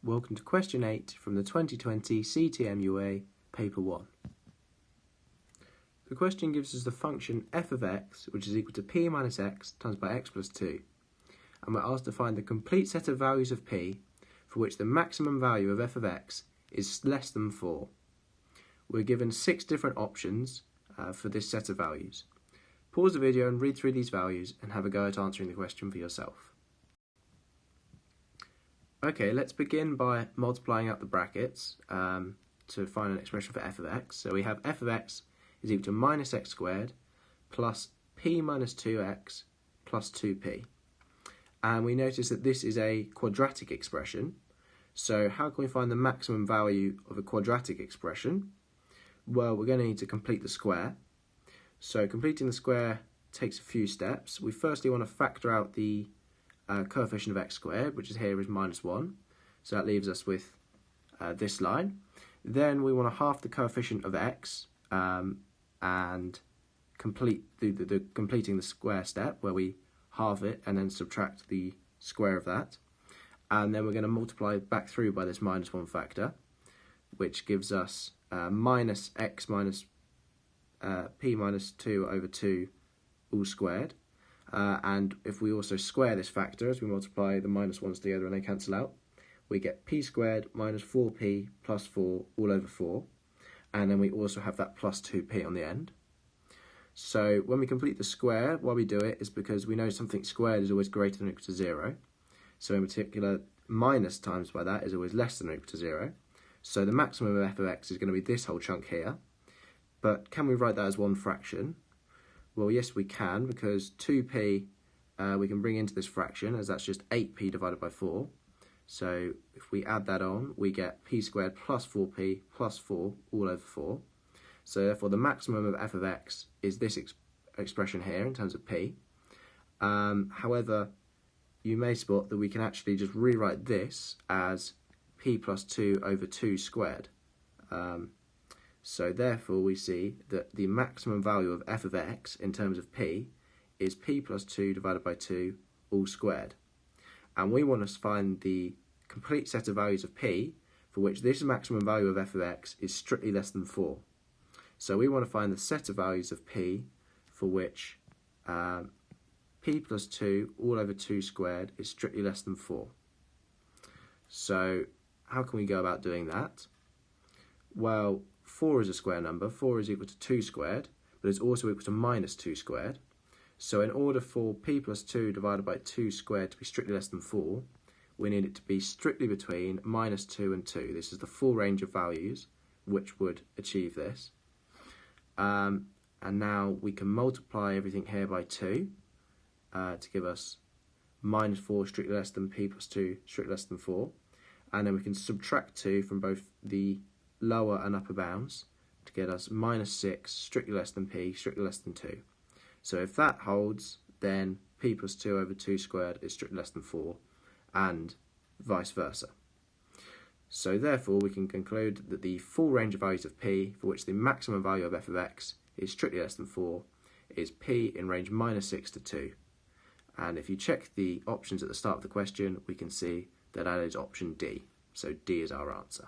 Welcome to question 8 from the 2020 TMUA paper 1. The question gives us the function f of x, which is equal to p minus x times by x plus 2, and we're asked to find the complete set of values of p for which the maximum value of f of x is less than 4. We're given 6 different options for this set of values. Pause the video and read through these values and have a go at answering the question for yourself. Okay, let's begin by multiplying out the brackets to find an expression for f of x. So we have f of x is equal to minus x squared plus p minus 2x plus 2p. And we notice that this is a quadratic expression. So how can we find the maximum value of a quadratic expression? Well, we're going to need to complete the square. So completing the square takes a few steps. We firstly want to factor out the coefficient of x squared, which is here is minus 1. So that leaves us with this line. Then we want to halve the coefficient of x and complete completing the square step where we halve it and then subtract the square of that. And then we're going to multiply back through by this minus 1 factor, which gives us minus x minus p minus 2 over 2 all squared. And if we also square this factor, as we multiply the minus ones together and they cancel out, we get p squared minus 4p plus 4 all over 4. And then we also have that plus 2p on the end. So when we complete the square, why we do it is because we know something squared is always greater than or equal to 0. So in particular, minus times by that is always less than or equal to 0. So the maximum of f of x is going to be this whole chunk here. But can we write that as one fraction? Well, yes, we can, because 2p we can bring into this fraction, as that's just 8p divided by 4. So if we add that on, we get p squared plus 4p plus 4 all over 4. So therefore, the maximum of f of x is this expression here in terms of p. However, you may spot that we can actually just rewrite this as p plus 2 over 2 squared. So therefore we see that the maximum value of f of x in terms of p is p plus 2 divided by 2 all squared. And we want to find the complete set of values of p for which this maximum value of f of x is strictly less than 4. So we want to find the set of values of p for which p plus 2 all over 2 squared is strictly less than 4. So how can we go about doing that? Well, 4 is a square number. 4 is equal to 2 squared, but it's also equal to minus 2 squared. So in order for p plus 2 divided by 2 squared to be strictly less than 4, we need it to be strictly between minus 2 and 2. This is the full range of values which would achieve this. And now we can multiply everything here by 2 to give us minus 4 strictly less than p plus 2 strictly less than 4. And then we can subtract 2 from both the lower and upper bounds to get us minus 6 strictly less than p strictly less than 2. So if that holds, then p plus 2 over 2 squared is strictly less than 4, and vice versa. So therefore we can conclude that the full range of values of p for which the maximum value of f of x is strictly less than 4 is p in range minus 6 to 2. And if you check the options at the start of the question, we can see that that is option D. So D is our answer.